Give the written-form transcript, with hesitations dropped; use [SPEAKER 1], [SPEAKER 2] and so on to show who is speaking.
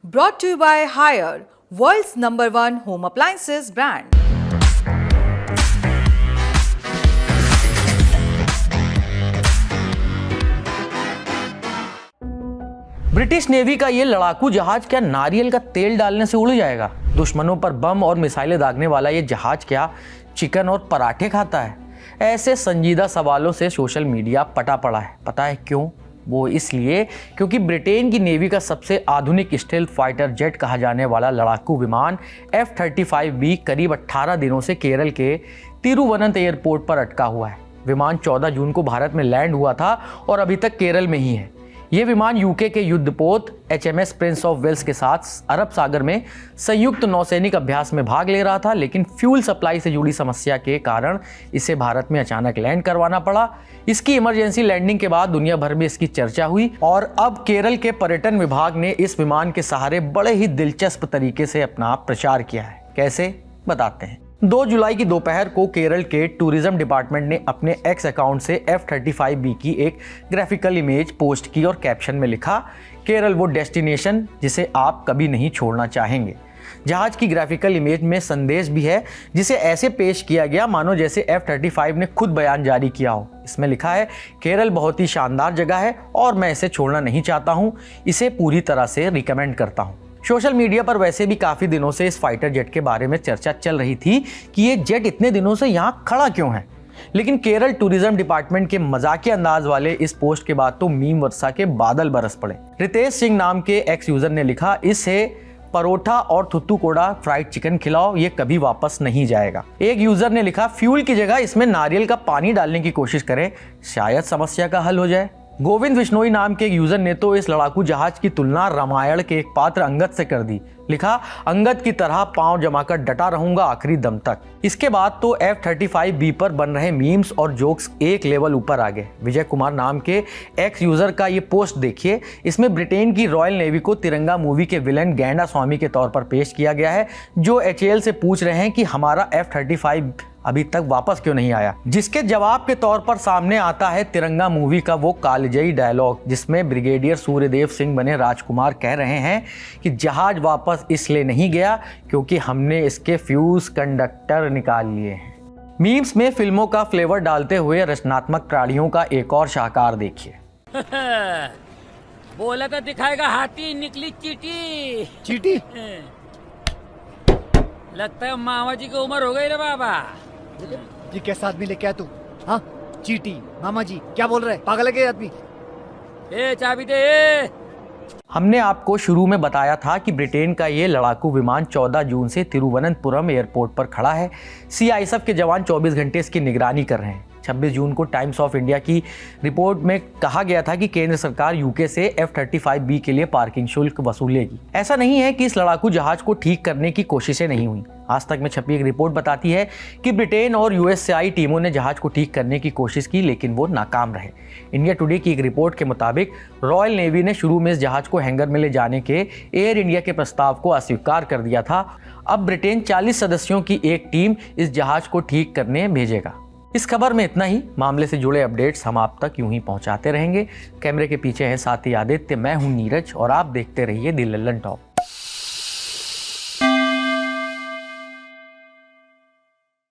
[SPEAKER 1] Brought to you by Haier, world's #1 home appliances brand.
[SPEAKER 2] British navy का ये लड़ाकू जहाज क्या नारियल का तेल डालने से उड़ जाएगा? दुश्मनों पर बम और मिसाइलें दागने वाला ये जहाज क्या चिकन और पराठे खाता है? ऐसे संजीदा सवालों से सोशल मीडिया पटा पड़ा है। पता है क्यों? वो इसलिए क्योंकि ब्रिटेन की नेवी का सबसे आधुनिक स्टेल्थ फाइटर जेट कहा जाने वाला लड़ाकू विमान F-35B करीब 18 दिनों से केरल के तिरुवनंत एयरपोर्ट पर अटका हुआ है। विमान 14 जून को भारत में लैंड हुआ था और अभी तक केरल में ही है। ये विमान यूके के युद्धपोत HMS प्रिंस ऑफ वेल्स के साथ अरब सागर में संयुक्त नौसैनिक अभ्यास में भाग ले रहा था, लेकिन फ्यूल सप्लाई से जुड़ी समस्या के कारण इसे भारत में अचानक लैंड करवाना पड़ा। इसकी इमरजेंसी लैंडिंग के बाद दुनिया भर में इसकी चर्चा हुई और अब केरल के पर्यटन विभाग ने इस विमान के सहारे बड़े ही दिलचस्प तरीके से अपना प्रचार किया है। कैसे, बताते हैं। 2 जुलाई की दोपहर को केरल के टूरिज्म डिपार्टमेंट ने अपने एक्स अकाउंट से F-35B की एक ग्राफिकल इमेज पोस्ट की और कैप्शन में लिखा, केरल वो डेस्टिनेशन जिसे आप कभी नहीं छोड़ना चाहेंगे। जहाज की ग्राफिकल इमेज में संदेश भी है, जिसे ऐसे पेश किया गया मानो जैसे F-35 ने खुद बयान जारी किया हो। इसमें लिखा है, केरल बहुत ही शानदार जगह है और मैं इसे छोड़ना नहीं चाहता हूँ, इसे पूरी तरह से रिकमेंड करता हूँ। सोशल मीडिया पर वैसे भी काफ़ी दिनों से इस फाइटर जेट के बारे में चर्चा चल रही थी कि ये जेट इतने दिनों से यहाँ खड़ा क्यों है। लेकिन केरल टूरिज्म डिपार्टमेंट के मजाकिया अंदाज वाले इस पोस्ट के बाद तो मीम वर्षा के बादल बरस पड़े। रितेश सिंह नाम के एक्स यूजर ने लिखा, इसे परोठा और थुत्तू कोड़ा फ्राइड चिकन खिलाओ, ये कभी वापस नहीं जाएगा। एक यूजर ने लिखा, फ्यूल की जगह इसमें नारियल का पानी डालने की कोशिश करें, शायद समस्या का हल हो जाए। गोविंद विश्नोई नाम के एक यूजर ने तो इस लड़ाकू जहाज की तुलना रामायण के एक पात्र अंगद से कर दी। लिखा, अंगद की तरह पांव जमाकर डटा रहूंगा आखिरी दम तक। इसके बाद तो F-35B पर बन रहे मीम्स और जोक्स एक लेवल ऊपर आ गए। विजय कुमार नाम के एक्स यूजर का ये पोस्ट देखिए। इसमें ब्रिटेन की रॉयल नेवी को तिरंगा मूवी के विलेन गैंडा स्वामी के तौर पर पेश किया गया है, जो HAL से पूछ रहे हैं कि हमारा F-35 अभी तक वापस क्यों नहीं आया, जिसके जवाब के तौर पर सामने आता है तिरंगा मूवी का वो कालजयी डायलॉग, जिसमें ब्रिगेडियर सूर्यदेव सिंह बने राजकुमार कह रहे हैं कि जहाज वापस इसलिए नहीं गया क्योंकि हमने इसके फ्यूज कंडक्टर निकाल लिए हैं। मीम्स में फिल्मों का फ्लेवर डालते हुए रचनात्मक प्राणियों का एक और शाहकार देखिए।
[SPEAKER 3] बोला तो दिखाएगा हाथी, निकली चीटी।
[SPEAKER 4] चीटी?
[SPEAKER 3] लगता है मामा जी की उम्र हो गई रे बाबा।
[SPEAKER 4] ये कैसा आदमी लेके आया तू? हाँ, चीटी मामा जी क्या बोल रहे हैं? पागल है क्या आदमी?
[SPEAKER 3] ए चाबी दे।
[SPEAKER 2] हमने आपको शुरू में बताया था कि ब्रिटेन का ये लड़ाकू विमान 14 जून से तिरुवनंतपुरम एयरपोर्ट पर खड़ा है। CISF के जवान 24 घंटे इसकी निगरानी कर रहे हैं। 26 जून को टाइम्स ऑफ इंडिया की रिपोर्ट में कहा गया था कि केंद्र सरकार यूके से F-35B के लिए पार्किंग शुल्क वसूलेगी। ऐसा नहीं है कि इस लड़ाकू जहाज को ठीक करने की कोशिशें नहीं हुई। आज तक में छपी एक रिपोर्ट बताती है कि ब्रिटेन और US से आई टीमों ने जहाज को ठीक करने की कोशिश की, लेकिन वो नाकाम रहे। इंडिया टुडे की एक रिपोर्ट के मुताबिक रॉयल नेवी ने शुरू में इस जहाज को हैंगर में ले जाने के एयर इंडिया के प्रस्ताव को अस्वीकार कर दिया था। अब ब्रिटेन 40 सदस्यों की एक टीम इस जहाज को ठीक करने भेजेगा। इस खबर में इतना ही। मामले से जुड़े अपडेट्स हम आप तक यूं ही पहुंचाते रहेंगे। कैमरे के पीछे है साथी आदित्य, मैं हूं नीरज और आप देखते रहिए दी लल्लन टॉप।